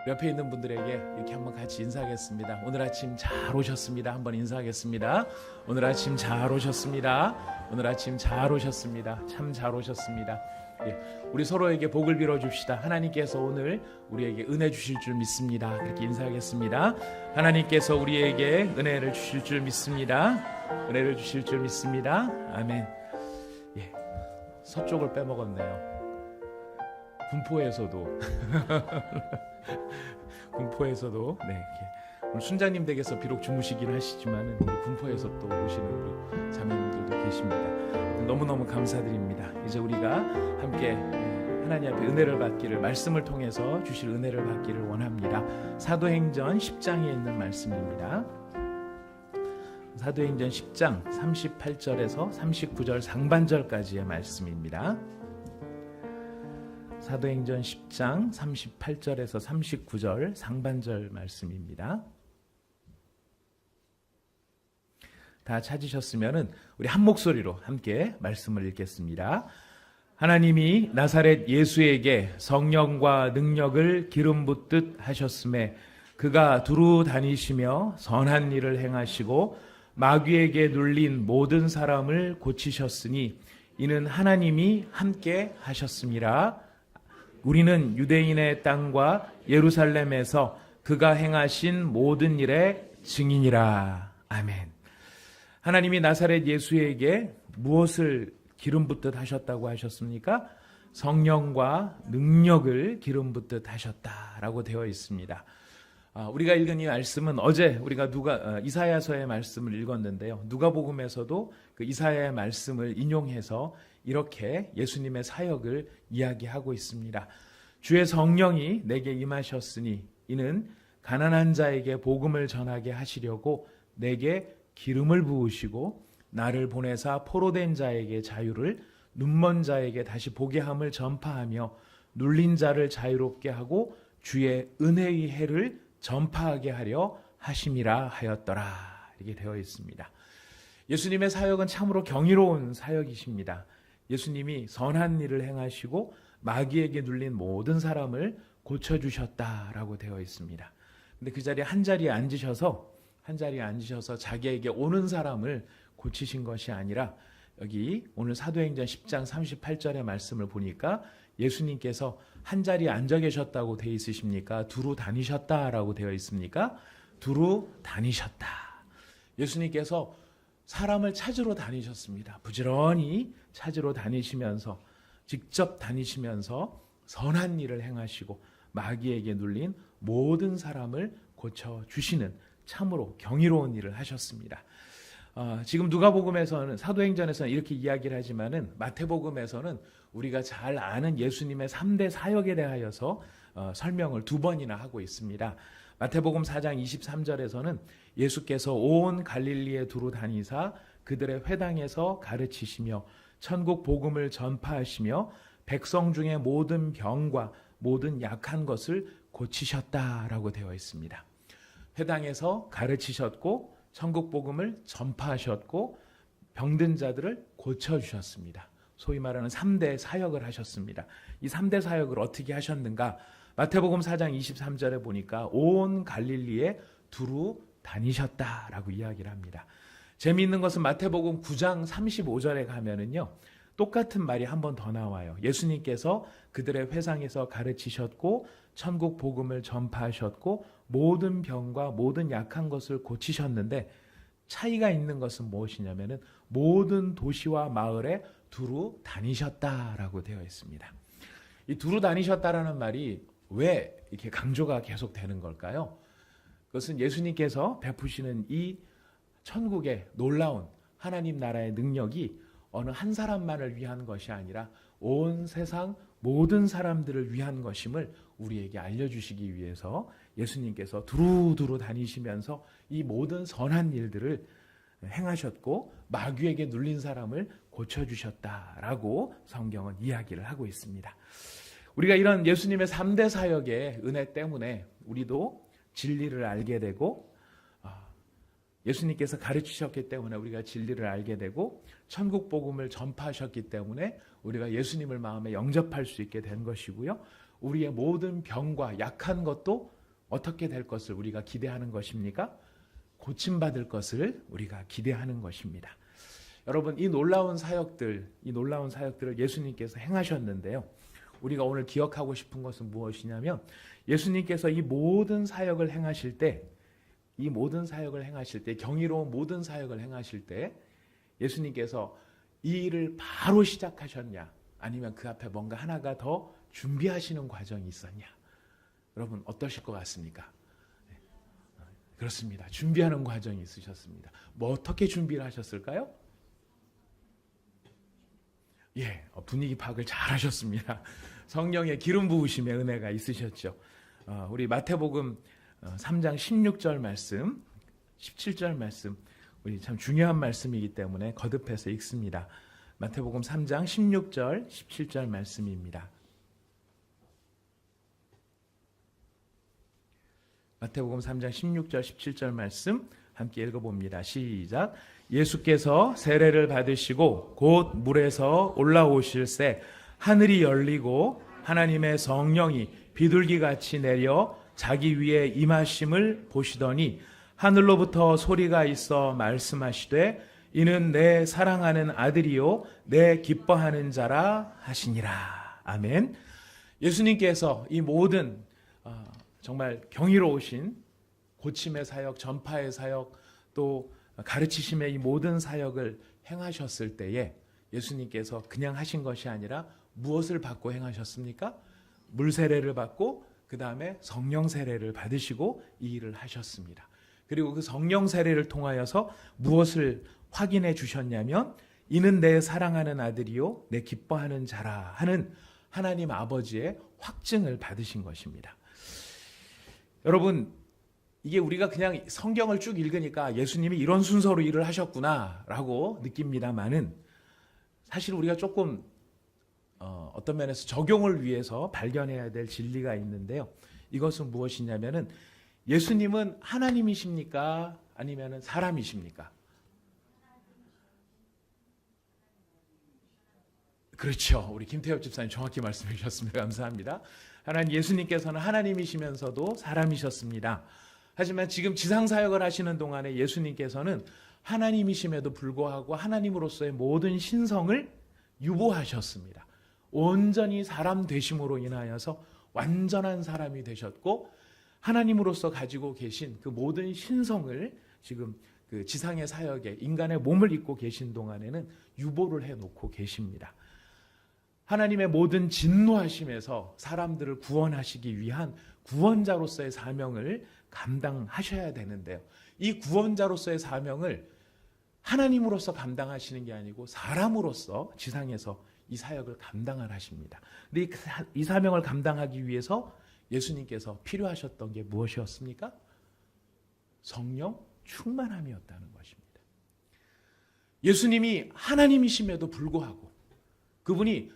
옆에 있는 분들에게 이렇게 한번 같이 인사하겠습니다. 오늘 아침 잘 오셨습니다. 한번 인사하겠습니다. 오늘 아침 잘 오셨습니다. 오늘 아침 잘 오셨습니다. 참 잘 오셨습니다. 우리 서로에게 복을 빌어줍시다. 하나님께서 오늘 우리에게 은혜 주실 줄 믿습니다. 그렇게 인사하겠습니다. 하나님께서 우리에게 은혜를 주실 줄 믿습니다. 은혜를 주실 줄 믿습니다. 아멘. 서쪽을 빼먹었네요. 군포에서도 이렇게 오늘 순자님 댁에서 비록 주무시긴 하시지만 우리 군포에서 또 오시는 우리 자매님들도 계십니다. 너무너무 감사드립니다. 이제 우리가 함께 하나님 앞에 은혜를 받기를, 말씀을 통해서 주실 은혜를 받기를 원합니다. 사도행전 10장에 있는 말씀입니다. 사도행전 10장 38절에서 39절 상반절까지의 말씀입니다. 사도행전 10장 38절에서 39절 상반절 말씀입니다. 다 찾으셨으면 우리 한 목소리로 함께 말씀을 읽겠습니다. 하나님이 나사렛 예수에게 성령과 능력을 기름 붓듯 하셨음에 그가 두루 다니시며 선한 일을 행하시고 마귀에게 눌린 모든 사람을 고치셨으니 이는 하나님이 함께 하셨습니다. 우리는 유대인의 땅과 예루살렘에서 그가 행하신 모든 일의 증인이라. 아멘. 하나님이 나사렛 예수에게 무엇을 기름 붓듯 하셨다고 하셨습니까? 성령과 능력을 기름 붓듯 하셨다라고 되어 있습니다. 우리가 읽은 이 말씀은 어제 우리가 이사야서의 말씀을 읽었는데요. 누가복음에서도 그 이사야의 말씀을 인용해서 이렇게 예수님의 사역을 이야기하고 있습니다. 주의 성령이 내게 임하셨으니 이는 가난한 자에게 복음을 전하게 하시려고 내게 기름을 부으시고 나를 보내사 포로된 자에게 자유를, 눈먼 자에게 다시 보게 함을 전파하며 눌린 자를 자유롭게 하고 주의 은혜의 해를 전파하게 하려 하심이라 하였더라. 이렇게 되어 있습니다. 예수님의 사역은 참으로 경이로운 사역이십니다. 예수님이 선한 일을 행하시고 마귀에게 눌린 모든 사람을 고쳐주셨다라고 되어 있습니다. 근데 그 자리에 한 자리에 앉으셔서 자기에게 오는 사람을 고치신 것이 아니라 여기 오늘 사도행전 10장 38절의 말씀을 보니까 예수님께서 한 자리에 앉아 계셨다고 되어 있으십니까? 두루 다니셨다라고 되어 있습니까? 두루 다니셨다. 예수님께서 사람을 찾으러 다니셨습니다. 부지런히 찾으러 다니시면서, 직접 다니시면서 선한 일을 행하시고 마귀에게 눌린 모든 사람을 고쳐주시는 참으로 경이로운 일을 하셨습니다. 지금 누가복음에서는, 사도행전에서는 이렇게 이야기를 하지만은 마태복음에서는 우리가 잘 아는 예수님의 3대 사역에 대하여서 설명을 2번이나 하고 있습니다. 마태복음 4장 23절에서는 예수께서 온 갈릴리에 두루 다니사 그들의 회당에서 가르치시며 천국 복음을 전파하시며 백성 중에 모든 병과 모든 약한 것을 고치셨다라고 되어 있습니다. 회당에서 가르치셨고 천국 복음을 전파하셨고 병든 자들을 고쳐주셨습니다. 소위 말하는 3대 사역을 하셨습니다. 이 3대 사역을 어떻게 하셨는가? 마태복음 4장 23절에 보니까 온 갈릴리에 두루 다니셨다라고 이야기를 합니다. 재미있는 것은 마태복음 9장 35절에 가면은요, 똑같은 말이 한 번 더 나와요. 예수님께서 그들의 회상에서 가르치셨고 천국 복음을 전파하셨고 모든 병과 모든 약한 것을 고치셨는데 차이가 있는 것은 무엇이냐면은 모든 도시와 마을에 두루 다니셨다라고 되어 있습니다. 이 두루 다니셨다라는 말이 왜 이렇게 강조가 계속 되는 걸까요? 그것은 예수님께서 베푸시는 이 천국의 놀라운 하나님 나라의 능력이 어느 한 사람만을 위한 것이 아니라 온 세상 모든 사람들을 위한 것임을 우리에게 알려주시기 위해서 예수님께서 두루두루 다니시면서 이 모든 선한 일들을 행하셨고 마귀에게 눌린 사람을 고쳐주셨다라고 성경은 이야기를 하고 있습니다. 우리가 이런 예수님의 3대 사역의 은혜 때문에 우리도 진리를 알게 되고 예수님께서 가르치셨기 때문에 우리가 진리를 알게 되고 천국 복음을 전파하셨기 때문에 우리가 예수님을 마음에 영접할 수 있게 된 것이고요. 우리의 모든 병과 약한 것도 어떻게 될 것을 우리가 기대하는 것입니까? 고침받을 것을 우리가 기대하는 것입니다. 여러분, 이 놀라운 사역들을 예수님께서 행하셨는데요. 우리가 오늘 기억하고 싶은 것은 무엇이냐면 예수님께서 이 모든 사역을 행하실 때, 경이로운 모든 사역을 행하실 때 예수님께서 이 일을 바로 시작하셨냐, 아니면 그 앞에 뭔가 하나가 더 준비하시는 과정이 있었냐? 여러분 어떠실 것 같습니까? 그렇습니다. 준비하는 과정이 있으셨습니다. 뭐 어떻게 준비를 하셨을까요? 분위기 파악을 잘 하셨습니다. 성령의 기름 부으심의 은혜가 있으셨죠. 우리 마태복음 3장 16절 말씀, 17절 말씀, 우리 참 중요한 말씀이기 때문에 거듭해서 읽습니다. 마태복음 3장 16절, 17절 말씀입니다. 마태복음 3장 16절, 17절 말씀 함께 읽어봅니다. 시작. 예수께서 세례를 받으시고 곧 물에서 올라오실새 하늘이 열리고 하나님의 성령이 비둘기같이 내려 자기 위에 임하심을 보시더니 하늘로부터 소리가 있어 말씀하시되 이는 내 사랑하는 아들이요 내 기뻐하는 자라 하시니라. 아멘. 예수님께서 이 모든 정말 경이로우신 고침의 사역, 전파의 사역, 또 가르치심의 이 모든 사역을 행하셨을 때에 예수님께서 그냥 하신 것이 아니라 무엇을 받고 행하셨습니까? 물 세례를 받고 그 다음에 성령 세례를 받으시고 이 일을 하셨습니다. 그리고 그 성령 세례를 통하여서 무엇을 확인해 주셨냐면 이는 내 사랑하는 아들이요 내 기뻐하는 자라 하는 하나님 아버지의 확증을 받으신 것입니다. 여러분, 이게 우리가 그냥 성경을 쭉 읽으니까 예수님이 이런 순서로 일을 하셨구나라고 느낍니다만은 사실 우리가 조금 어떤 면에서 적용을 위해서 발견해야 될 진리가 있는데요. 이것은 무엇이냐면은 예수님은 하나님이십니까? 아니면은 사람이십니까? 그렇죠. 우리 김태엽 집사님 정확히 말씀해 주셨습니다. 감사합니다. 하나님 예수님께서는 하나님이시면서도 사람이셨습니다. 하지만 지금 지상사역을 하시는 동안에 예수님께서는 하나님이심에도 불구하고 하나님으로서의 모든 신성을 유보하셨습니다. 온전히 사람 되심으로 인하여서 완전한 사람이 되셨고 하나님으로서 가지고 계신 그 모든 신성을 지금 그 지상의 사역에 인간의 몸을 입고 계신 동안에는 유보를 해놓고 계십니다. 하나님의 모든 진노하심에서 사람들을 구원하시기 위한 구원자로서의 사명을 감당하셔야 되는데요. 이 구원자로서의 사명을 하나님으로서 감당하시는 게 아니고 사람으로서 지상에서 이 사역을 감당을 하십니다. 근데 이 사명을 감당하기 위해서 예수님께서 필요하셨던 게 무엇이었습니까? 성령 충만함이었다는 것입니다. 예수님이 하나님이심에도 불구하고 그분이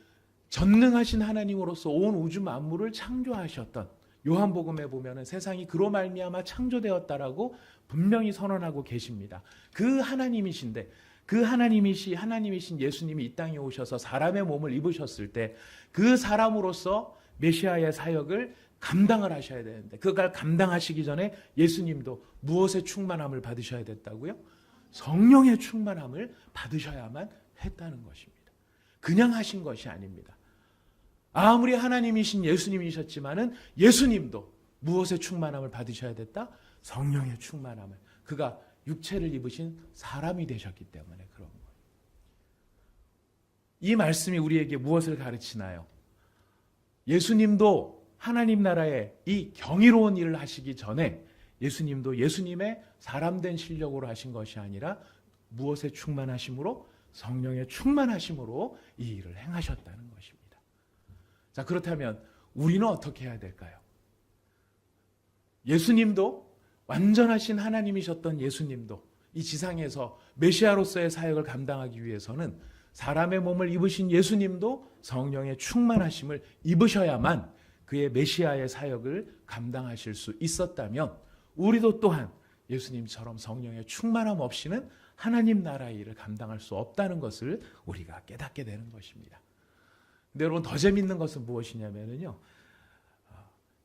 전능하신 하나님으로서 온 우주 만물을 창조하셨던 요한복음에 보면은 세상이 그로 말미암아 창조되었다라고 분명히 선언하고 계십니다. 그 하나님이신데 그 하나님이신 예수님이 이 땅에 오셔서 사람의 몸을 입으셨을 때 그 사람으로서 메시아의 사역을 감당을 하셔야 되는데 그걸 감당하시기 전에 예수님도 무엇의 충만함을 받으셔야 됐다고요? 성령의 충만함을 받으셔야만 했다는 것입니다. 그냥 하신 것이 아닙니다. 아무리 하나님이신 예수님이셨지만은 예수님도 무엇의 충만함을 받으셔야 됐다? 성령의 충만함을. 그가 육체를 입으신 사람이 되셨기 때문에 그런 거예요. 이 말씀이 우리에게 무엇을 가르치나요? 예수님도 하나님 나라의 이 경이로운 일을 하시기 전에 예수님도 예수님의 사람된 실력으로 하신 것이 아니라 무엇의 충만하심으로? 성령의 충만하심으로 이 일을 행하셨다는 것입니다. 자, 그렇다면 우리는 어떻게 해야 될까요? 예수님도 완전하신 하나님이셨던 예수님도 이 지상에서 메시아로서의 사역을 감당하기 위해서는 사람의 몸을 입으신 예수님도 성령의 충만하심을 입으셔야만 그의 메시아의 사역을 감당하실 수 있었다면 우리도 또한 예수님처럼 성령의 충만함 없이는 하나님 나라의 일을 감당할 수 없다는 것을 우리가 깨닫게 되는 것입니다. 근데 여러분 더 재밌는 것은 무엇이냐면요.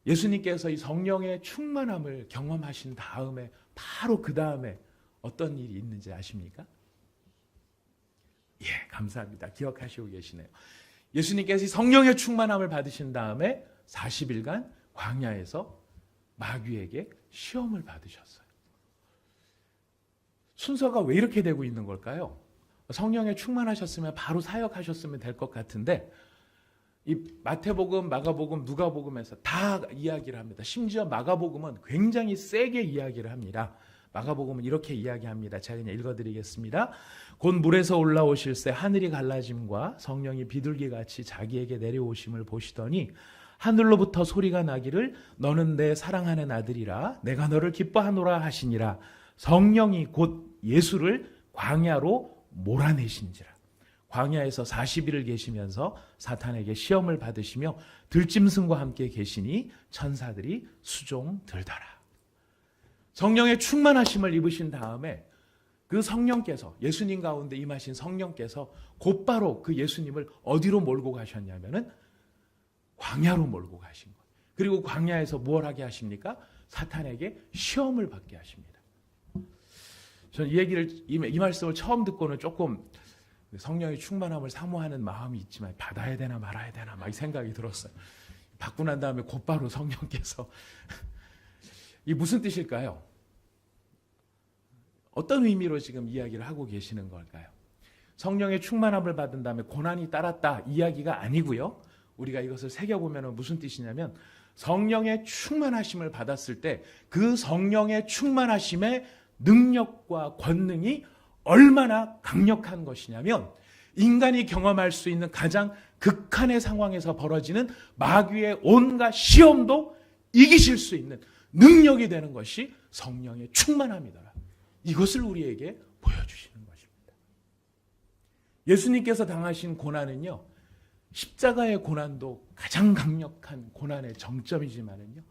예수님께서 이 성령의 충만함을 경험하신 다음에 바로 그 다음에 어떤 일이 있는지 아십니까? 예, 감사합니다. 기억하시고 계시네요. 예수님께서 이 성령의 충만함을 받으신 다음에 40일간 광야에서 마귀에게 시험을 받으셨어요. 순서가 왜 이렇게 되고 있는 걸까요? 성령에 충만하셨으면 바로 사역하셨으면 될 것 같은데 이 마태복음, 마가복음, 누가복음에서 다 이야기를 합니다. 심지어 마가복음은 굉장히 세게 이야기를 합니다. 마가복음은 이렇게 이야기합니다. 제가 그냥 읽어드리겠습니다. 곧 물에서 올라오실새 하늘이 갈라짐과 성령이 비둘기같이 자기에게 내려오심을 보시더니 하늘로부터 소리가 나기를 너는 내 사랑하는 아들이라 내가 너를 기뻐하노라 하시니라. 성령이 곧 예수를 광야로 몰아내신지라. 광야에서 40일을 계시면서 사탄에게 시험을 받으시며 들짐승과 함께 계시니 천사들이 수종 들더라. 성령의 충만하심을 입으신 다음에 그 성령께서 예수님 가운데 임하신 성령께서 곧바로 그 예수님을 어디로 몰고 가셨냐면은 광야로 몰고 가신 거예요. 그리고 광야에서 뭘 하게 하십니까? 사탄에게 시험을 받게 하십니다. 저는 이 얘기를 이 말씀을 처음 듣고는 조금 성령의 충만함을 사모하는 마음이 있지만 받아야 되나 말아야 되나 막 이 생각이 들었어요. 받고 난 다음에 곧바로 성령께서 이 무슨 뜻일까요? 어떤 의미로 지금 이야기를 하고 계시는 걸까요? 성령의 충만함을 받은 다음에 고난이 따랐다 이야기가 아니고요. 우리가 이것을 새겨보면 무슨 뜻이냐면 성령의 충만하심을 받았을 때 그 성령의 충만하심의 능력과 권능이 얼마나 강력한 것이냐면 인간이 경험할 수 있는 가장 극한의 상황에서 벌어지는 마귀의 온갖 시험도 이기실 수 있는 능력이 되는 것이 성령의 충만함이더라. 이것을 우리에게 보여주시는 것입니다. 예수님께서 당하신 고난은요, 십자가의 고난도 가장 강력한 고난의 정점이지만은요,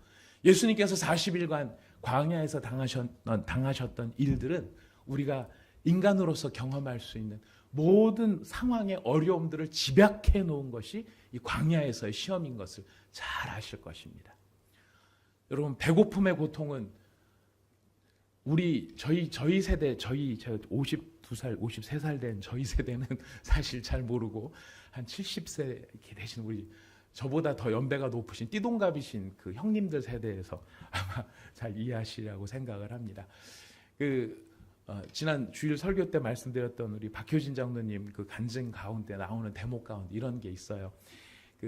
예수님께서 40일간 광야에서 당하셨던 일들은 우리가 인간으로서 경험할 수 있는 모든 상황의 어려움들을 집약해 놓은 것이 이 광야에서의 시험인 것을 잘 아실 것입니다. 여러분, 배고픔의 고통은 저희 세대, 제가 52살, 53살 된 저희 세대는 사실 잘 모르고 한 70세 되신 우리 저보다 더 연배가 높으신 띠동갑이신 그 형님들 세대에서 아마 잘 이해하시리라고 생각을 합니다. 지난 주일 설교 때 말씀드렸던 우리 박효진 장로님 그 간증 가운데 나오는 대목 가운데 이런 게 있어요.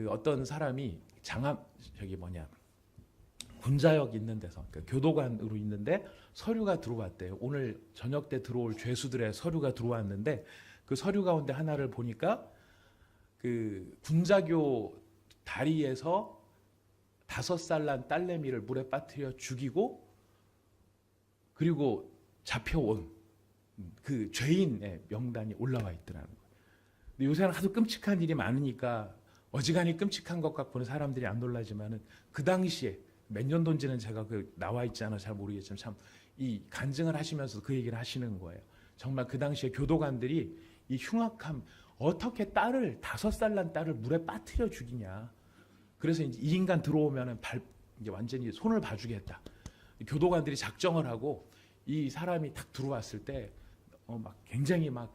어떤 사람이 군자역 있는 데서 교도관으로 있는데 서류가 들어왔대요. 오늘 저녁 때 들어올 죄수들의 서류가 들어왔는데 그 서류 가운데 하나를 보니까 그 군자교 다리에서 5살 난 딸내미를 물에 빠뜨려 죽이고 그리고 잡혀온 그 죄인의 명단이 올라와 있더라는 거예요. 근데 요새는 하도 끔찍한 일이 많으니까 어지간히 끔찍한 것 갖고는 사람들이 안 놀라지만은 그 당시에 몇 년도인지는 제가 나와 있지 않아서 잘 모르겠지만 참 이 간증을 하시면서 그 얘기를 하시는 거예요. 정말 그 당시에 교도관들이 이 흉악함, 어떻게 5살 난 딸을 물에 빠뜨려 죽이냐. 그래서 이제 이 인간 들어오면은 이제 완전히 손을 봐주겠다. 교도관들이 작정을 하고 이 사람이 딱 들어왔을 때 막 굉장히 막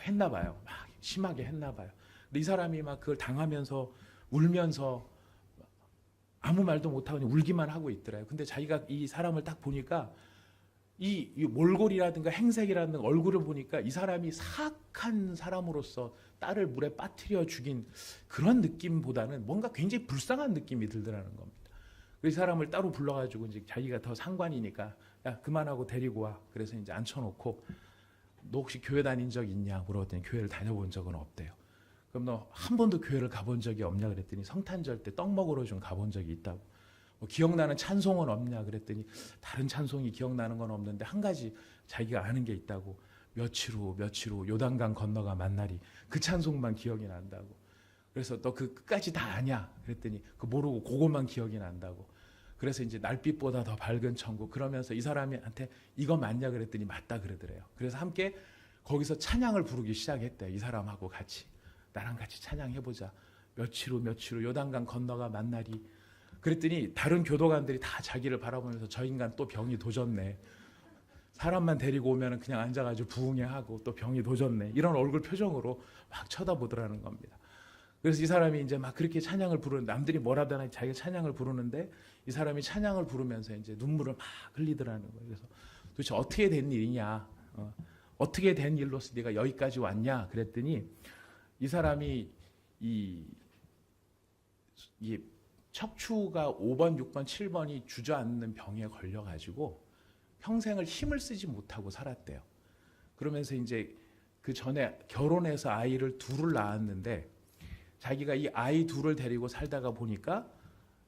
했나 봐요. 막 심하게 했나 봐요. 근데 이 사람이 막 그걸 당하면서 울면서 아무 말도 못하고 울기만 하고 있더래요. 근데 자기가 이 사람을 딱 보니까 이 몰골이라든가 행색이라든가 얼굴을 보니까 이 사람이 사악한 사람으로서 딸을 물에 빠뜨려 죽인 그런 느낌보다는 뭔가 굉장히 불쌍한 느낌이 들더라는 겁니다. 그 사람을 따로 불러가지고 이제 자기가 더 상관이니까 야 그만하고 데리고 와. 그래서 이제 앉혀놓고 너 혹시 교회 다닌 적 있냐 물어봤더니 교회를 다녀본 적은 없대요. 그럼 너 한 번도 교회를 가본 적이 없냐 그랬더니 성탄절 때 떡 먹으러 좀 가본 적이 있다고. 기억나는 찬송은 없냐 그랬더니 다른 찬송이 기억나는 건 없는데 한 가지 자기가 아는 게 있다고. 며칠 후 요단강 건너가 만나리 그 찬송만 기억이 난다고. 그래서 너 그 끝까지 다 아냐 그랬더니 그 모르고 그것만 기억이 난다고. 그래서 이제 날빛보다 더 밝은 천국 그러면서 이 사람한테 이거 맞냐 그랬더니 맞다 그러더래요. 그래서 함께 거기서 찬양을 부르기 시작했대요. 이 사람하고 같이 나랑 같이 찬양해보자. 며칠 후 요단강 건너가 만나리. 그랬더니 다른 교도관들이 다 자기를 바라보면서 저 인간 또 병이 도졌네. 사람만 데리고 오면 그냥 앉아가지고 부흥회하고 또 병이 도졌네. 이런 얼굴 표정으로 막 쳐다보더라는 겁니다. 그래서 이 사람이 이제 막 그렇게 찬양을 부르는, 남들이 뭐라도 하나 자기가 찬양을 부르는데 이 사람이 찬양을 부르면서 이제 눈물을 막 흘리더라는 거예요. 그래서 도대체 어떻게 된 일이냐, 어떻게 된 일로서 네가 여기까지 왔냐 그랬더니 이 사람이 이 척추가 5번, 6번, 7번이 주저앉는 병에 걸려가지고 평생을 힘을 쓰지 못하고 살았대요. 그러면서 이제 그 전에 결혼해서 아이를 둘을 낳았는데 자기가 이 아이 둘을 데리고 살다가 보니까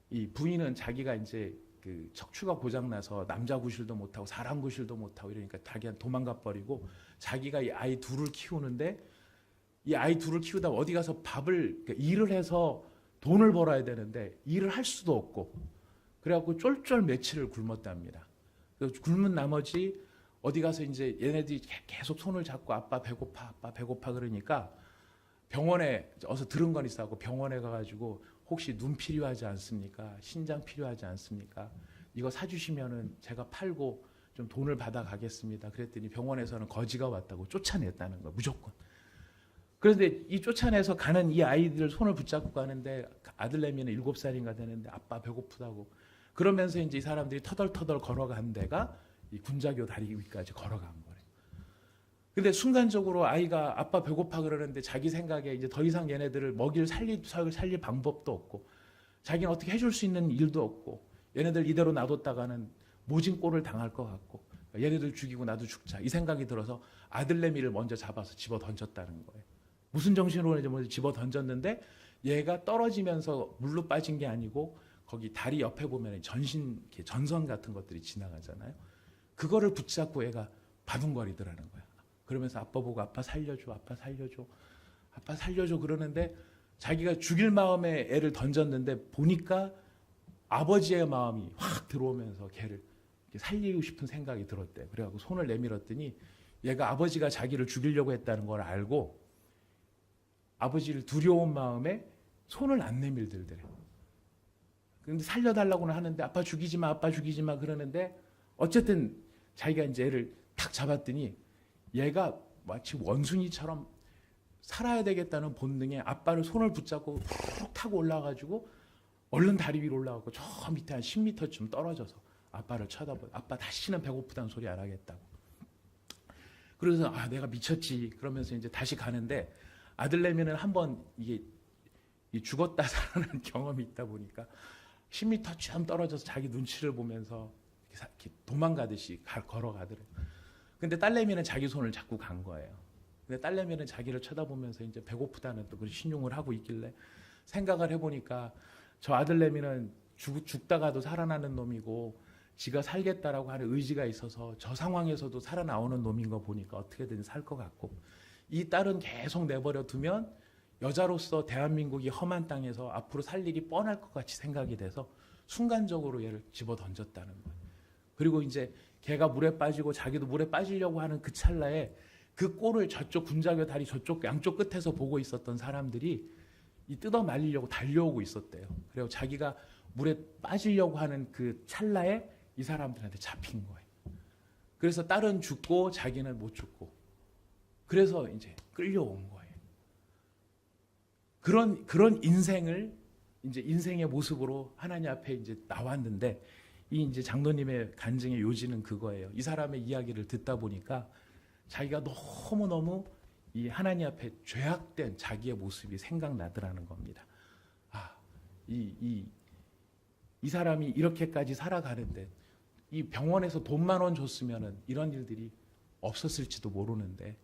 이 부인은 자기가 이제 그 척추가 고장나서 남자 구실도 못하고 사람 구실도 못하고 이러니까 자기한테 도망가 버리고 자기가 이 아이 둘을 키우는데 이 아이 둘을 키우다 어디 가서 그러니까 일을 해서 돈을 벌어야 되는데 일을 할 수도 없고 그래갖고 쫄쫄 며칠을 굶었답니다. 굶은 나머지 어디 가서 이제 얘네들이 계속 손을 잡고 아빠 배고파 그러니까 병원에 어서 들은 건 있어갖고 병원에 가가지고 혹시 눈 필요하지 않습니까? 신장 필요하지 않습니까? 이거 사주시면은 제가 팔고 좀 돈을 받아 가겠습니다. 그랬더니 병원에서는 거지가 왔다고 쫓아냈다는 거 무조건. 그런데 이 쫓아내서 가는 이 아이들 손을 붙잡고 가는데 아들내미는 7살인가 되는데 아빠 배고프다고 그러면서 이제 이 사람들이 터덜터덜 걸어간 데가 이 군자교 다리 위까지 걸어간 거예요. 근데 순간적으로 아이가 아빠 배고파 그러는데 자기 생각에 이제 더 이상 얘네들을 살릴 방법도 없고 자기는 어떻게 해줄 수 있는 일도 없고 얘네들 이대로 놔뒀다가는 모진 꼴을 당할 것 같고 얘네들 죽이고 나도 죽자 이 생각이 들어서 아들내미를 먼저 잡아서 집어 던졌다는 거예요. 무슨 정신으로 먼저 집어 던졌는데 얘가 떨어지면서 물로 빠진 게 아니고 거기 다리 옆에 보면 전선 같은 것들이 지나가잖아요. 그거를 붙잡고 얘가 바둥거리더라는 거야. 그러면서 아빠 보고 아빠 살려줘 그러는데 자기가 죽일 마음에 애를 던졌는데 보니까 아버지의 마음이 확 들어오면서 걔를 살리고 싶은 생각이 들었대. 그래갖고 손을 내밀었더니 얘가 아버지가 자기를 죽이려고 했다는 걸 알고 아버지를 두려운 마음에 손을 안 내밀들더래. 그런데 살려달라고는 하는데 아빠 죽이지 마 그러는데 어쨌든 자기가 이제 애를 탁 잡았더니 얘가 마치 원숭이처럼 살아야 되겠다는 본능에 아빠를 손을 붙잡고 훅 타고 올라가지고 얼른 다리 위로 올라가고 저 밑에 한 10m쯤 떨어져서 아빠를 쳐다보고 아빠 다시는 배고프다는 소리 안 하겠다고. 그래서 내가 미쳤지 그러면서 이제 다시 가는데 아들내미는 한번 이게 죽었다 살아난 경험이 있다 보니까 10m쯤 떨어져서 자기 눈치를 보면서 이렇게 도망가듯이 걸어가더래요. 근데 딸내미는 자기 손을 잡고 간 거예요. 근데 딸내미는 자기를 쳐다보면서 이제 배고프다는 또 그런 신용을 하고 있길래 생각을 해보니까 저 아들내미는 죽다가도 살아나는 놈이고 지가 살겠다라고 하는 의지가 있어서 저 상황에서도 살아나오는 놈인 거 보니까 어떻게든 살 것 같고 이 딸은 계속 내버려 두면 여자로서 대한민국이 험한 땅에서 앞으로 살 일이 뻔할 것 같이 생각이 돼서 순간적으로 얘를 집어 던졌다는 거예요. 그리고 이제 걔가 물에 빠지고 자기도 물에 빠지려고 하는 그 찰나에 그 꼴을 저쪽 군자교 다리 저쪽 양쪽 끝에서 보고 있었던 사람들이 이 뜯어 말리려고 달려오고 있었대요. 그리고 자기가 물에 빠지려고 하는 그 찰나에 이 사람들한테 잡힌 거예요. 그래서 딸은 죽고 자기는 못 죽고 그래서 이제 끌려온 거예요. 그런 인생을 이제 인생의 모습으로 하나님 앞에 이제 나왔는데 이 이제 장로님의 간증의 요지는 그거예요. 이 사람의 이야기를 듣다 보니까 자기가 너무너무 이 하나님 앞에 죄악된 자기의 모습이 생각나더라는 겁니다. 이 사람이 이렇게까지 살아가는데 이 병원에서 돈 10,000원 줬으면은 이런 일들이 없었을지도 모르는데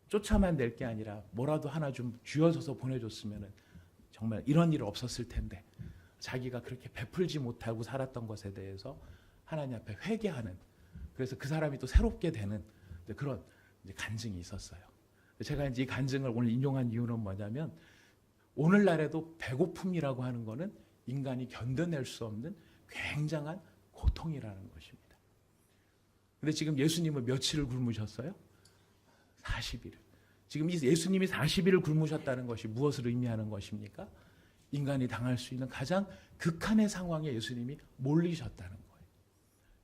쫓아만 낼 게 아니라 뭐라도 하나 좀 쥐어줘서 보내줬으면은 정말 이런 일 없었을 텐데 자기가 그렇게 베풀지 못하고 살았던 것에 대해서 하나님 앞에 회개하는 그래서 그 사람이 또 새롭게 되는 그런 이제 간증이 있었어요. 제가 이제 이 간증을 오늘 인용한 이유는 뭐냐면 오늘날에도 배고픔이라고 하는 거는 인간이 견뎌낼 수 없는 굉장한 고통이라는 것입니다. 근데 지금 예수님은 며칠을 굶으셨어요? 40일. 지금 이 예수님이 40일을 굶으셨다는 것이 무엇을 의미하는 것입니까? 인간이 당할 수 있는 가장 극한의 상황에 예수님이 몰리셨다는 거예요.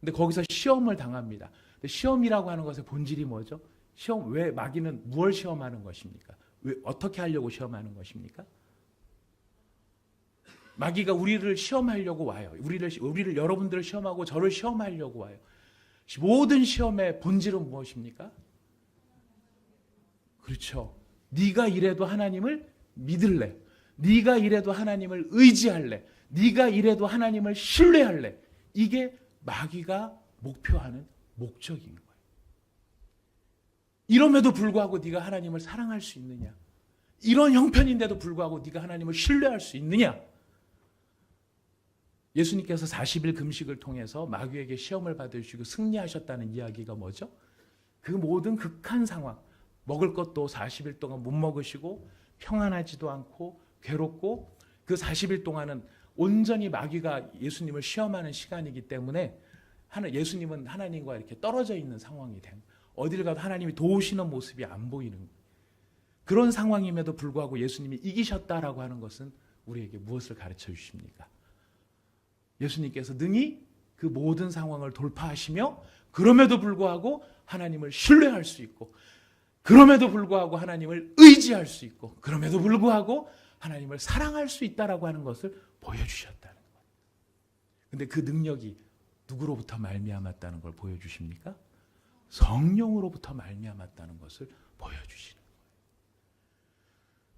근데 거기서 시험을 당합니다. 근데 시험이라고 하는 것의 본질이 뭐죠? 시험, 왜 마귀는 무엇을 시험하는 것입니까? 왜 어떻게 하려고 시험하는 것입니까? 마귀가 우리를 시험하려고 와요. 우리를 여러분들을 시험하고 저를 시험하려고 와요. 모든 시험의 본질은 무엇입니까? 그렇죠. 네가 이래도 하나님을 믿을래. 네가 이래도 하나님을 의지할래. 네가 이래도 하나님을 신뢰할래. 이게 마귀가 목표하는 목적인 거예요. 이럼에도 불구하고 네가 하나님을 사랑할 수 있느냐? 이런 형편인데도 불구하고 네가 하나님을 신뢰할 수 있느냐? 예수님께서 40일 금식을 통해서 마귀에게 시험을 받으시고 승리하셨다는 이야기가 뭐죠? 그 모든 극한 상황, 먹을 것도 40일 동안 못 먹으시고 평안하지도 않고 괴롭고 그 40일 동안은 온전히 마귀가 예수님을 시험하는 시간이기 때문에 예수님은 하나님과 이렇게 떨어져 있는 상황이 된 거예요. 어딜 가도 하나님이 도우시는 모습이 안 보이는 거예요. 그런 상황임에도 불구하고 예수님이 이기셨다라고 하는 것은 우리에게 무엇을 가르쳐 주십니까? 예수님께서 능히 그 모든 상황을 돌파하시며 그럼에도 불구하고 하나님을 신뢰할 수 있고 그럼에도 불구하고 하나님을 의지할 수 있고 그럼에도 불구하고 하나님을 사랑할 수 있다라고 하는 것을 보여주셨다는 거예요. 근데 그 능력이 누구로부터 말미암았다는 걸 보여주십니까? 성령으로부터 말미암았다는 것을 보여주시는 거예요.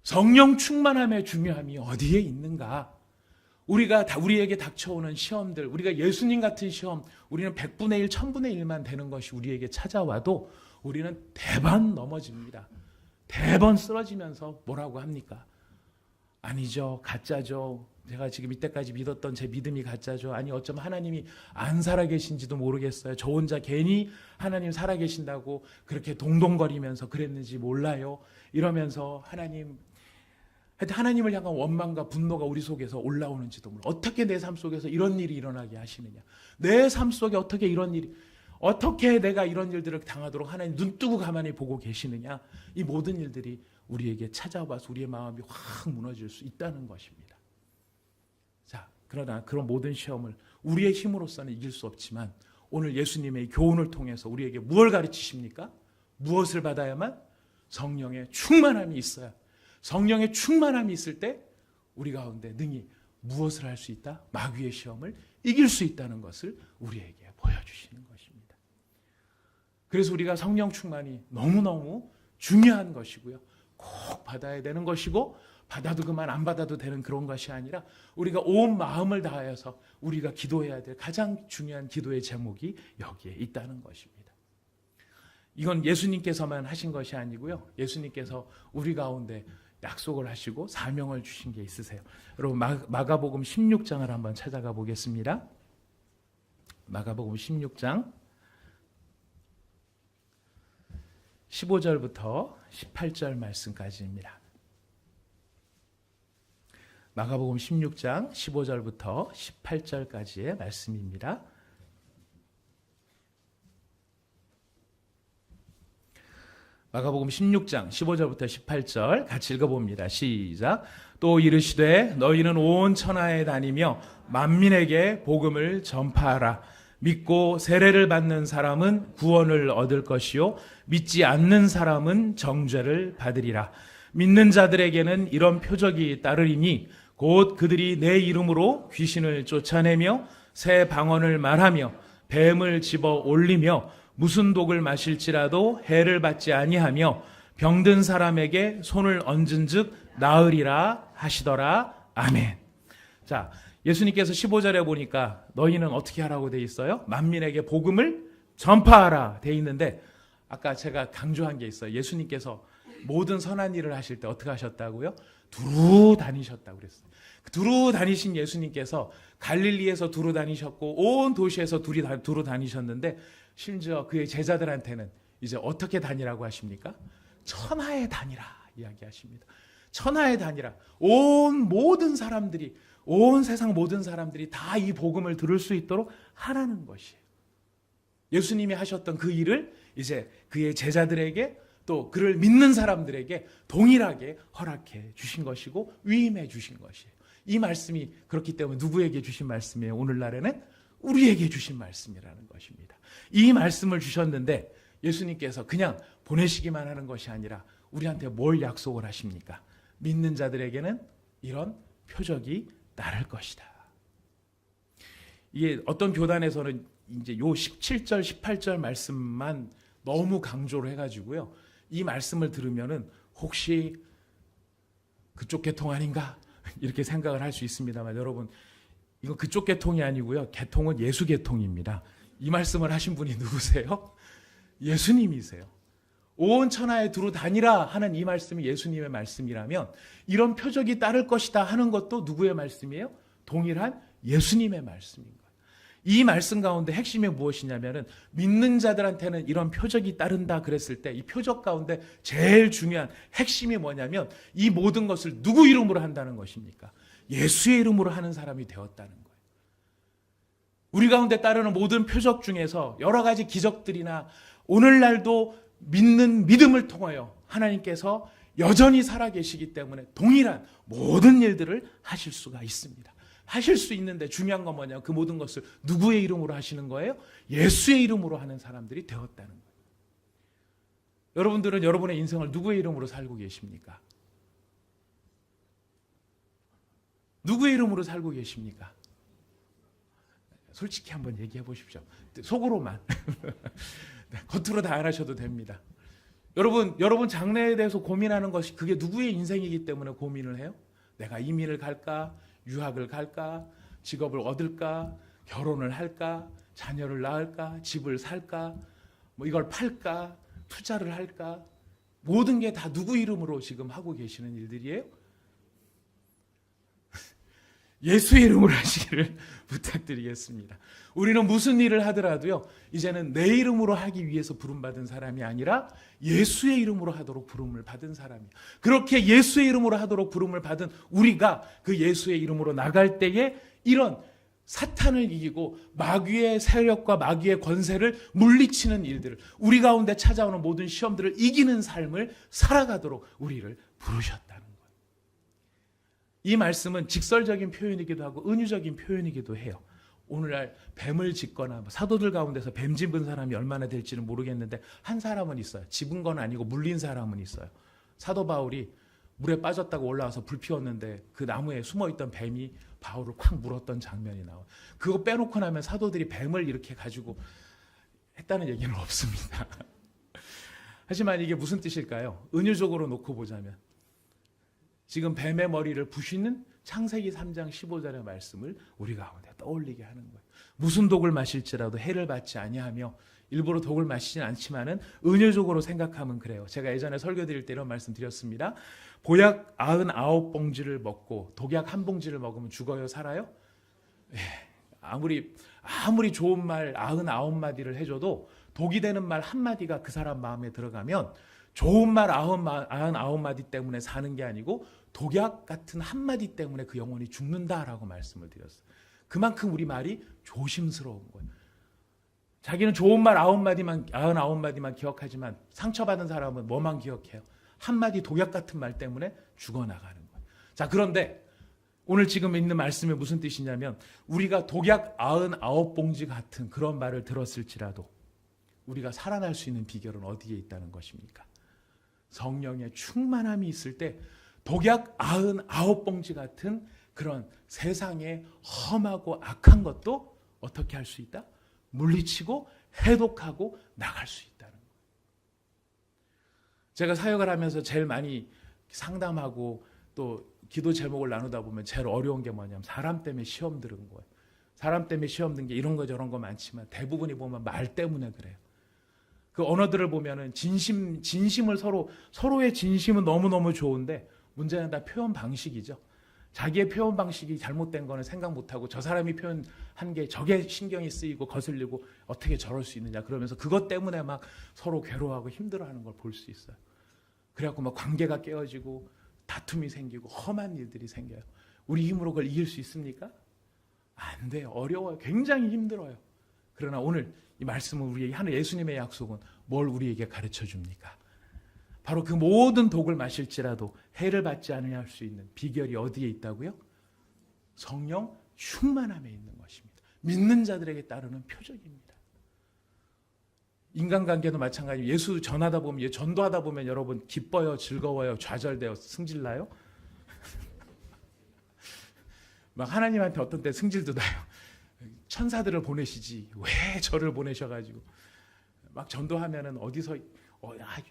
성령 충만함의 중요함이 어디에 있는가? 우리에게 닥쳐오는 시험들, 우리가 예수님 같은 시험, 우리는 100분의 1, 1000분의 1만 되는 것이 우리에게 찾아와도 우리는 대번 넘어집니다. 대번 쓰러지면서 뭐라고 합니까? 아니죠. 가짜죠. 제가 지금 이때까지 믿었던 제 믿음이 가짜죠. 아니 어쩌면 하나님이 안 살아계신지도 모르겠어요. 저 혼자 괜히 하나님 살아계신다고 그렇게 동동거리면서 그랬는지 몰라요. 이러면서 하나님을 향한 원망과 분노가 우리 속에서 올라오는지도 몰라. 어떻게 내 삶 속에서 이런 일이 일어나게 하시느냐. 내 삶 속에 어떻게 내가 이런 일들을 당하도록 하나님 눈뜨고 가만히 보고 계시느냐. 이 모든 일들이 우리에게 찾아와서 우리의 마음이 확 무너질 수 있다는 것입니다. 자, 그러나 그런 모든 시험을 우리의 힘으로서는 이길 수 없지만 오늘 예수님의 교훈을 통해서 우리에게 무엇을 가르치십니까? 무엇을 받아야만? 성령의 충만함이 있어야. 성령의 충만함이 있을 때 우리 가운데 능히 무엇을 할 수 있다? 마귀의 시험을 이길 수 있다는 것을 우리에게 보여주시는 것입니다. 그래서 우리가 성령 충만이 너무너무 중요한 것이고요. 꼭 받아야 되는 것이고 받아도 그만 안 받아도 되는 그런 것이 아니라 우리가 온 마음을 다하여서 우리가 기도해야 될 가장 중요한 기도의 제목이 여기에 있다는 것입니다. 이건 예수님께서만 하신 것이 아니고요. 예수님께서 우리 가운데 약속을 하시고 사명을 주신 게 있으세요. 여러분 마가복음 16장을 한번 찾아가 보겠습니다. 마가복음 16장 15절부터 18절 말씀까지입니다. 마가복음 16장 15절부터 18절까지의 말씀입니다. 마가복음 16장 15절부터 18절 같이 읽어봅니다. 시작. 또 이르시되 너희는 온 천하에 다니며 만민에게 복음을 전파하라. 믿고 세례를 받는 사람은 구원을 얻을 것이요 믿지 않는 사람은 정죄를 받으리라. 믿는 자들에게는 이런 표적이 따르리니 곧 그들이 내 이름으로 귀신을 쫓아내며 새 방언을 말하며 뱀을 집어 올리며 무슨 독을 마실지라도 해를 받지 아니하며 병든 사람에게 손을 얹은즉 나으리라 하시더라. 아멘. 자, 예수님께서 15절에 보니까 너희는 어떻게 하라고 돼 있어요? 만민에게 복음을 전파하라 돼 있는데 아까 제가 강조한 게 있어요. 예수님께서 모든 선한 일을 하실 때 어떻게 하셨다고요? 두루 다니셨다고 그랬어요. 두루 다니신 예수님께서 갈릴리에서 두루 다니셨고 온 도시에서 두루 다니셨는데 심지어 그의 제자들한테는 이제 어떻게 다니라고 하십니까? 천하에 다니라 이야기하십니다. 천하에 다니라. 모든 사람들이 온 세상 모든 사람들이 다 이 복음을 들을 수 있도록 하라는 것이에요. 예수님이 하셨던 그 일을 이제 그의 제자들에게 또 그를 믿는 사람들에게 동일하게 허락해 주신 것이고 위임해 주신 것이에요. 이 말씀이 그렇기 때문에 누구에게 주신 말씀이에요? 오늘날에는 우리에게 주신 말씀이라는 것입니다. 이 말씀을 주셨는데 예수님께서 그냥 보내시기만 하는 것이 아니라 우리한테 뭘 약속을 하십니까? 믿는 자들에게는 이런 표적이 따를 것이다. 이게 어떤 교단에서는 이제 요 17절, 18절 말씀만 너무 강조를 해가지고요. 이 말씀을 들으면은 혹시 그쪽 계통 아닌가? 이렇게 생각을 할 수 있습니다만 여러분, 이거 그쪽 계통이 아니고요. 계통은 예수 계통입니다. 이 말씀을 하신 분이 누구세요? 예수님이세요. 온 천하에 두루 다니라 하는 이 말씀이 예수님의 말씀이라면 이런 표적이 따를 것이다 하는 것도 누구의 말씀이에요? 동일한 예수님의 말씀인 거예요. 이 말씀 가운데 핵심이 무엇이냐면은 믿는 자들한테는 이런 표적이 따른다 그랬을 때 이 표적 가운데 제일 중요한 핵심이 뭐냐면 이 모든 것을 누구 이름으로 한다는 것입니까? 예수의 이름으로 하는 사람이 되었다는 거예요. 우리 가운데 따르는 모든 표적 중에서 여러 가지 기적들이나 오늘날도 믿는 믿음을 통하여 하나님께서 여전히 살아계시기 때문에 동일한 모든 일들을 하실 수가 있습니다. 하실 수 있는데 중요한 건 뭐냐면 그 모든 것을 누구의 이름으로 하시는 거예요? 예수의 이름으로 하는 사람들이 되었다는 거예요. 여러분들은 여러분의 인생을 누구의 이름으로 살고 계십니까? 누구의 이름으로 살고 계십니까? 솔직히 한번 얘기해 보십시오. 속으로만. 겉으로 다 안 하셔도 됩니다. 여러분 장래에 대해서 고민하는 것이 그게 누구의 인생이기 때문에 고민을 해요? 내가 이민을 갈까? 유학을 갈까? 직업을 얻을까? 결혼을 할까? 자녀를 낳을까? 집을 살까? 뭐 이걸 팔까? 투자를 할까? 모든 게 다 누구 이름으로 지금 하고 계시는 일들이에요? 예수의 이름으로 하시기를 부탁드리겠습니다. 우리는 무슨 일을 하더라도요, 이제는 내 이름으로 하기 위해서 부름받은 사람이 아니라 예수의 이름으로 하도록 부름을 받은 사람이에요. 그렇게 예수의 이름으로 하도록 부름을 받은 우리가 그 예수의 이름으로 나갈 때에 이런 사탄을 이기고 마귀의 세력과 마귀의 권세를 물리치는 일들을, 우리 가운데 찾아오는 모든 시험들을 이기는 삶을 살아가도록 우리를 부르셨다는 거예요. 이 말씀은 직설적인 표현이기도 하고 은유적인 표현이기도 해요. 오늘날 뱀을 짚거나 사도들 가운데서 뱀 짚은 사람이 얼마나 될지는 모르겠는데 한 사람은 있어요. 짚은 건 아니고 물린 사람은 있어요. 사도 바울이 물에 빠졌다고 올라와서 불 피웠는데 그 나무에 숨어있던 뱀이 바울을 콱 물었던 장면이 나와요. 그거 빼놓고 나면 사도들이 뱀을 이렇게 가지고 했다는 얘기는 없습니다. 하지만 이게 무슨 뜻일까요? 은유적으로 놓고 보자면 지금 뱀의 머리를 부시는 창세기 3장 15절의 말씀을 우리 가운데 떠올리게 하는 거예요. 무슨 독을 마실지라도 해를 받지 아니하며, 일부러 독을 마시진 않지만은 은유적으로 생각하면 그래요. 제가 예전에 설교 드릴 때 이런 말씀 드렸습니다. 보약 99봉지를 먹고 독약 1봉지를 먹으면 죽어요, 살아요? 아무리 좋은 말 99마디를 해줘도 독이 되는 말 한마디가 그 사람 마음에 들어가면 좋은 말 99마디 때문에 사는 게 아니고 독약 같은 한마디 때문에 그 영혼이 죽는다라고 말씀을 드렸어요. 그만큼 우리 말이 조심스러운 거예요. 자기는 좋은 말 99마디만 기억하지만 상처받은 사람은 뭐만 기억해요? 한마디 독약 같은 말 때문에 죽어나가는 거예요. 자, 그런데 오늘 지금 있는 말씀이 무슨 뜻이냐면 우리가 독약 99봉지 같은 그런 말을 들었을지라도 우리가 살아날 수 있는 비결은 어디에 있다는 것입니까? 성령의 충만함이 있을 때 독약 99봉지 같은 그런 세상의 험하고 악한 것도 어떻게 할 수 있다? 물리치고 해독하고 나갈 수 있다는 거예요. 제가 사역을 하면서 제일 많이 상담하고 또 기도 제목을 나누다 보면 제일 어려운 게 뭐냐면 사람 때문에 시험 들은 거예요. 사람 때문에 시험 든 게 이런 거 저런 거 많지만 대부분이 보면 말 때문에 그래요. 그 언어들을 보면은 진심을 서로의 진심은 너무너무 좋은데 문제는 다 표현 방식이죠. 자기의 표현 방식이 잘못된 거는 생각 못하고 저 사람이 표현한 게 저게 신경이 쓰이고 거슬리고 어떻게 저럴 수 있느냐 그러면서 그것 때문에 막 서로 괴로워하고 힘들어하는 걸 볼 수 있어요. 그래갖고 막 관계가 깨어지고 다툼이 생기고 험한 일들이 생겨요. 우리 힘으로 그걸 이길 수 있습니까? 안 돼요. 어려워요. 굉장히 힘들어요. 그러나 오늘 이 말씀은 우리에게 하는 예수님의 약속은 뭘 우리에게 가르쳐 줍니까? 바로 그 모든 독을 마실지라도 해를 받지 않으려 할 수 있는 비결이 어디에 있다고요? 성령 충만함에 있는 것입니다. 믿는 자들에게 따르는 표적입니다. 인간관계도 마찬가지로 예수 전하다 보면, 전도하다 보면 여러분 기뻐요, 즐거워요, 좌절돼요, 승질나요? 막 하나님한테 어떤 때 승질도 나요. 천사들을 보내시지 왜 저를 보내셔가지고 막 전도하면은 어디서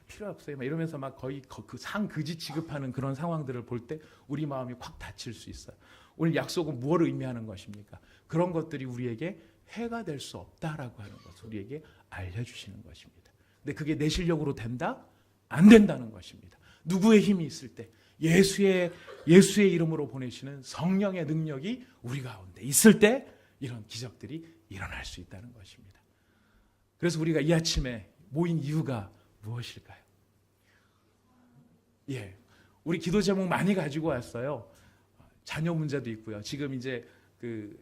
필요 없어요 막 이러면서 막 거의 그 상그지 취급하는 그런 상황들을 볼 때 우리 마음이 확 다칠 수 있어요. 오늘 약속은 무엇을 의미하는 것입니까? 그런 것들이 우리에게 해가 될 수 없다라고 하는 것을 우리에게 알려주시는 것입니다. 근데 그게 내 실력으로 된다? 안 된다는 것입니다. 누구의 힘이 있을 때? 예수의 이름으로 보내시는 성령의 능력이 우리 가운데 있을 때 이런 기적들이 일어날 수 있다는 것입니다. 그래서 우리가 이 아침에 모인 이유가 무엇일까요? 우리 기도 제목 많이 가지고 왔어요. 자녀 문제도 있고요. 지금 이제 그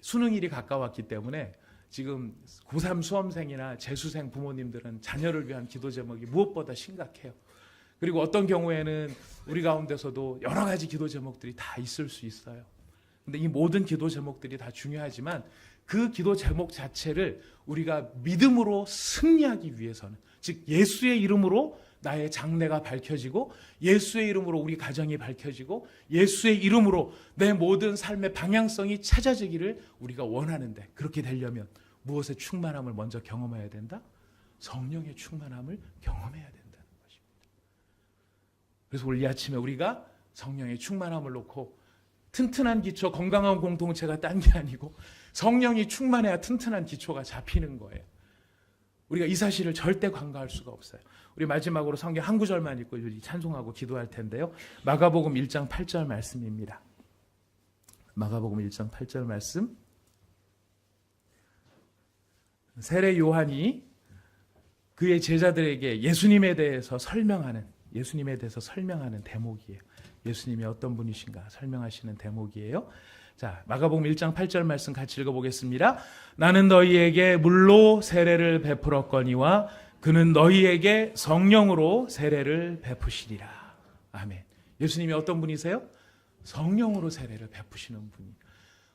수능일이 가까웠기 때문에 지금 고3 수험생이나 재수생 부모님들은 자녀를 위한 기도 제목이 무엇보다 심각해요. 그리고 어떤 경우에는 우리 가운데서도 여러 가지 기도 제목들이 다 있을 수 있어요. 근데 이 모든 기도 제목들이 다 중요하지만 그 기도 제목 자체를 우리가 믿음으로 승리하기 위해서는, 즉 예수의 이름으로 나의 장래가 밝혀지고 예수의 이름으로 우리 가정이 밝혀지고 예수의 이름으로 내 모든 삶의 방향성이 찾아지기를 우리가 원하는데, 그렇게 되려면 무엇의 충만함을 먼저 경험해야 된다? 성령의 충만함을 경험해야 된다는 것입니다. 그래서 오늘 이 아침에 우리가 성령의 충만함을 놓고 튼튼한 기초, 건강한 공동체가 딴 게 아니고 성령이 충만해야 튼튼한 기초가 잡히는 거예요. 우리가 이 사실을 절대 간과할 수가 없어요. 우리 마지막으로 성경 한 구절만 읽고 찬송하고 기도할 텐데요. 마가복음 1장 8절 말씀입니다. 마가복음 1장 8절 말씀. 세례 요한이 그의 제자들에게 예수님에 대해서 설명하는 대목이에요. 예수님이 어떤 분이신가 설명하시는 대목이에요. 자, 마가복음 1장 8절 말씀 같이 읽어보겠습니다. 나는 너희에게 물로 세례를 베풀었거니와 그는 너희에게 성령으로 세례를 베푸시리라. 아멘. 예수님이 어떤 분이세요? 성령으로 세례를 베푸시는 분이.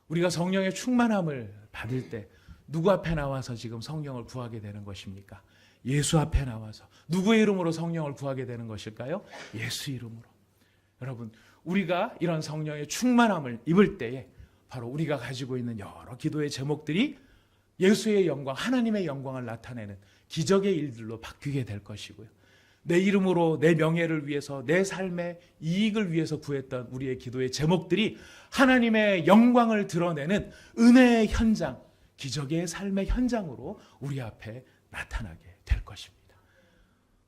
우리가 성령의 충만함을 받을 때 누구 앞에 나와서 지금 성령을 구하게 되는 것입니까? 예수 앞에 나와서. 누구의 이름으로 성령을 구하게 되는 것일까요? 예수 이름으로. 여러분, 우리가 이런 성령의 충만함을 입을 때에 바로 우리가 가지고 있는 여러 기도의 제목들이 예수의 영광, 하나님의 영광을 나타내는 기적의 일들로 바뀌게 될 것이고요. 내 이름으로 내 명예를 위해서, 내 삶의 이익을 위해서 구했던 우리의 기도의 제목들이 하나님의 영광을 드러내는 은혜의 현장, 기적의 삶의 현장으로 우리 앞에 나타나게 될 것입니다.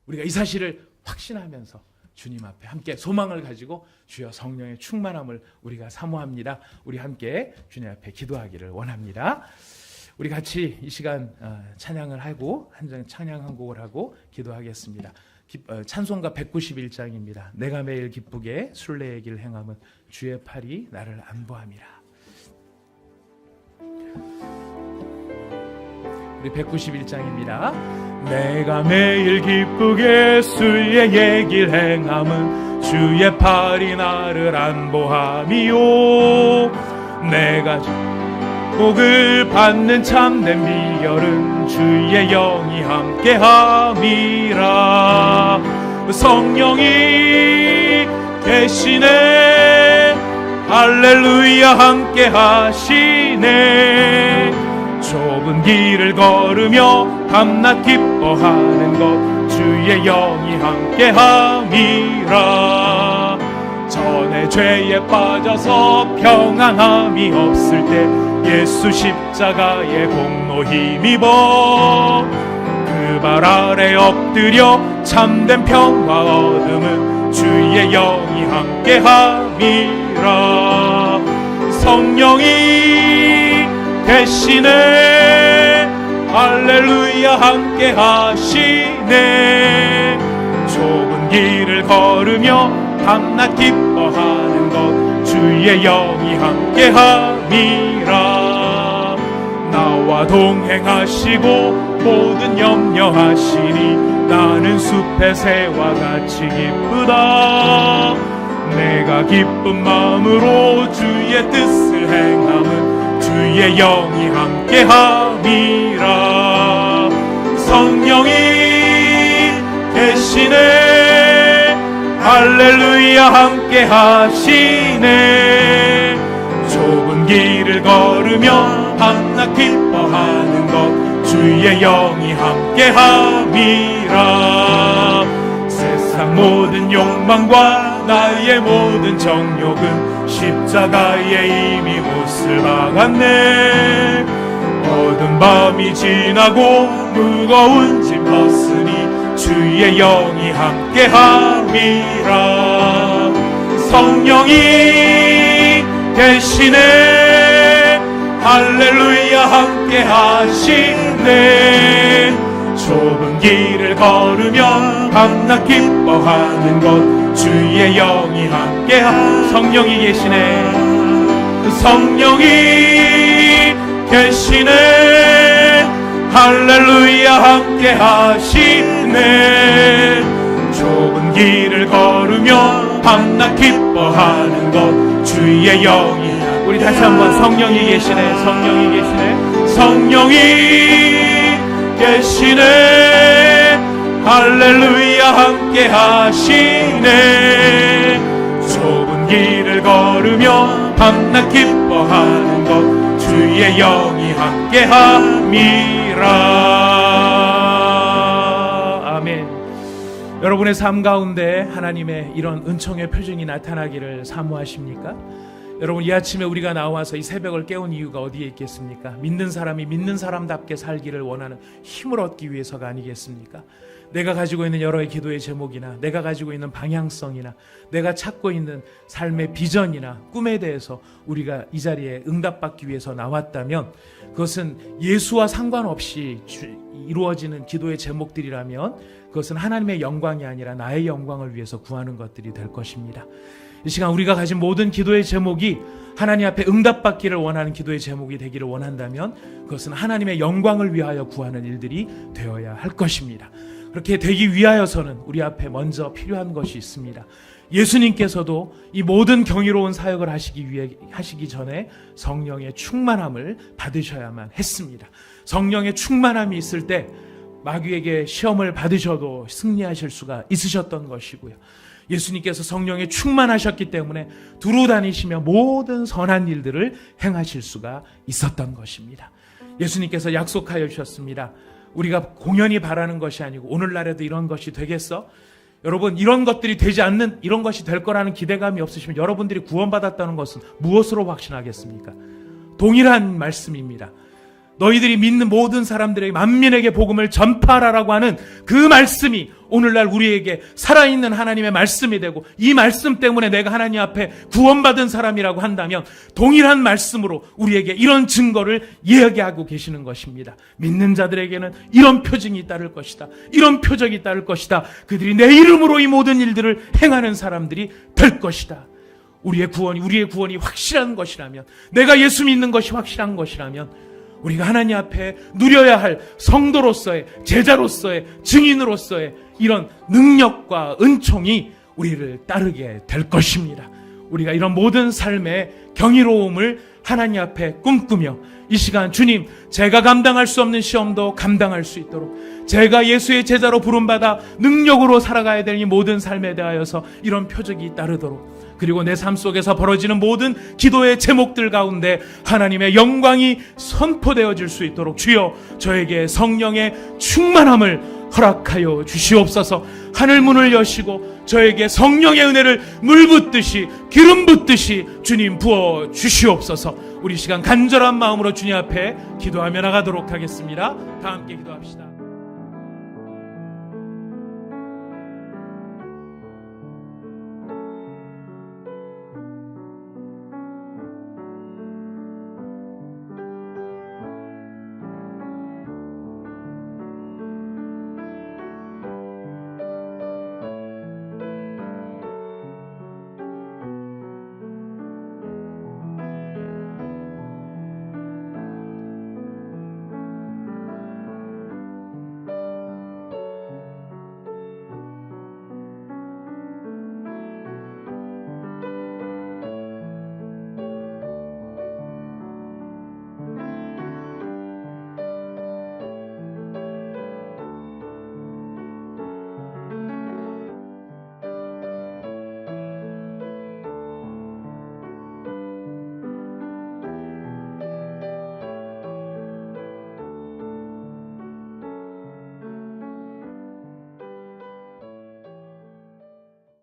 우리가 이 사실을 확신하면서 주님 앞에 함께 소망을 가지고 주여 성령의 충만함을 우리가 사모합니다. 우리 함께 주님 앞에 기도하기를 원합니다. 우리 같이 이 시간 찬양을 하고 찬양 한 곡을 하고 기도하겠습니다. 찬송가 191장입니다. 내가 매일 기쁘게 순례의 길 행함은 주의 팔이 나를 안보함이라. 우리 191장입니다. 내가 매일 기쁘게 순례의 길 행함은 주의 팔이 나를 안보함이요. 내가 복을 받는 참된 비결은 주의 영이 함께함이라. 성령이 계시네, 할렐루야 함께하시네. 좁은 길을 걸으며 밤낮 기뻐하는 것 주의 영이 함께함이라. 전에 죄에 빠져서 평안함이 없을 때 예수 십자가의 공로 힘입어 그 발 아래 엎드려 참된 평화 얻음은 주의 영이 함께함이라. 성령이 대신에 할렐루야 함께 하시네. 좁은 길을 걸으며 밤낮 기뻐하는 것 주의 영이 함께 함이라. 나와 동행하시고 모든 염려하시니 나는 숲의 새와 같이 기쁘다. 내가 기쁜 마음으로 주의 뜻을 행함은 주의 영이 함께함이라. 성령이 계시네, 할렐루야 함께하시네. 좁은 길을 걸으며 밤낮 기뻐하는 것 주의 영이 함께함이라. 세상 모든 욕망과 나의 모든 정욕은 십자가에 이미 못을 박았네. 어두운 밤이 지나고 무거운 짐 벗으니 주의 영이 함께함이라. 성령이 계시네, 할렐루야 함께하시네. 좁은 길을 걸으며 밤낮 기뻐하는 것 주의 영이 함께하. 성령이 계시네, 성령이 계시네, 할렐루야 함께하시네. 좁은 길을 걸으며 밤낮 기뻐하는 것 주의 영이. 우리 다시 한번 성령이 계시네, 성령이 계시네, 성령이 계시네, 할렐루야 함께하시네. 좁은 길을 걸으며 밤낮 기뻐하는 것 주의 영이 함께함이라. 아멘. 여러분의 삶 가운데 하나님의 이런 은총의 표징이 나타나기를 사모하십니까? 여러분, 이 아침에 우리가 나와서 이 새벽을 깨운 이유가 어디에 있겠습니까? 믿는 사람이 믿는 사람답게 살기를 원하는 힘을 얻기 위해서가 아니겠습니까? 내가 가지고 있는 여러 기도의 제목이나 내가 가지고 있는 방향성이나 내가 찾고 있는 삶의 비전이나 꿈에 대해서 우리가 이 자리에 응답받기 위해서 나왔다면 그것은 예수와 상관없이 이루어지는 기도의 제목들이라면 그것은 하나님의 영광이 아니라 나의 영광을 위해서 구하는 것들이 될 것입니다. 이 시간 우리가 가진 모든 기도의 제목이 하나님 앞에 응답받기를 원하는 기도의 제목이 되기를 원한다면 그것은 하나님의 영광을 위하여 구하는 일들이 되어야 할 것입니다. 그렇게 되기 위하여서는 우리 앞에 먼저 필요한 것이 있습니다. 예수님께서도 이 모든 경이로운 사역을 하시기 전에 성령의 충만함을 받으셔야만 했습니다. 성령의 충만함이 있을 때 마귀에게 시험을 받으셔도 승리하실 수가 있으셨던 것이고요. 예수님께서 성령에 충만하셨기 때문에 두루 다니시며 모든 선한 일들을 행하실 수가 있었던 것입니다. 예수님께서 약속하여 주셨습니다. 우리가 공연히 바라는 것이 아니고 오늘날에도 이런 것이 되겠어? 여러분, 이런 것들이 되지 않는, 이런 것이 될 거라는 기대감이 없으시면 여러분들이 구원받았다는 것은 무엇으로 확신하겠습니까? 동일한 말씀입니다. 너희들이 믿는 모든 사람들에게 만민에게 복음을 전파하라고 하는 그 말씀이 오늘날 우리에게 살아있는 하나님의 말씀이 되고 이 말씀 때문에 내가 하나님 앞에 구원받은 사람이라고 한다면 동일한 말씀으로 우리에게 이런 증거를 이야기하고 계시는 것입니다. 믿는 자들에게는 이런 표징이 따를 것이다. 이런 표적이 따를 것이다. 그들이 내 이름으로 이 모든 일들을 행하는 사람들이 될 것이다. 우리의 구원이 확실한 것이라면, 내가 예수 믿는 것이 확실한 것이라면 우리가 하나님 앞에 누려야 할 성도로서의, 제자로서의, 증인으로서의 이런 능력과 은총이 우리를 따르게 될 것입니다. 우리가 이런 모든 삶의 경이로움을 하나님 앞에 꿈꾸며 이 시간 주님, 제가 감당할 수 없는 시험도 감당할 수 있도록, 제가 예수의 제자로 부름받아 능력으로 살아가야 될 이 모든 삶에 대하여서 이런 표적이 따르도록, 그리고 내 삶 속에서 벌어지는 모든 기도의 제목들 가운데 하나님의 영광이 선포되어질 수 있도록 주여 저에게 성령의 충만함을 허락하여 주시옵소서. 하늘 문을 여시고 저에게 성령의 은혜를 물 붓듯이, 기름 붓듯이 주님 부어 주시옵소서. 우리 시간 간절한 마음으로 주님 앞에 기도하며 나가도록 하겠습니다. 다 함께 기도합시다.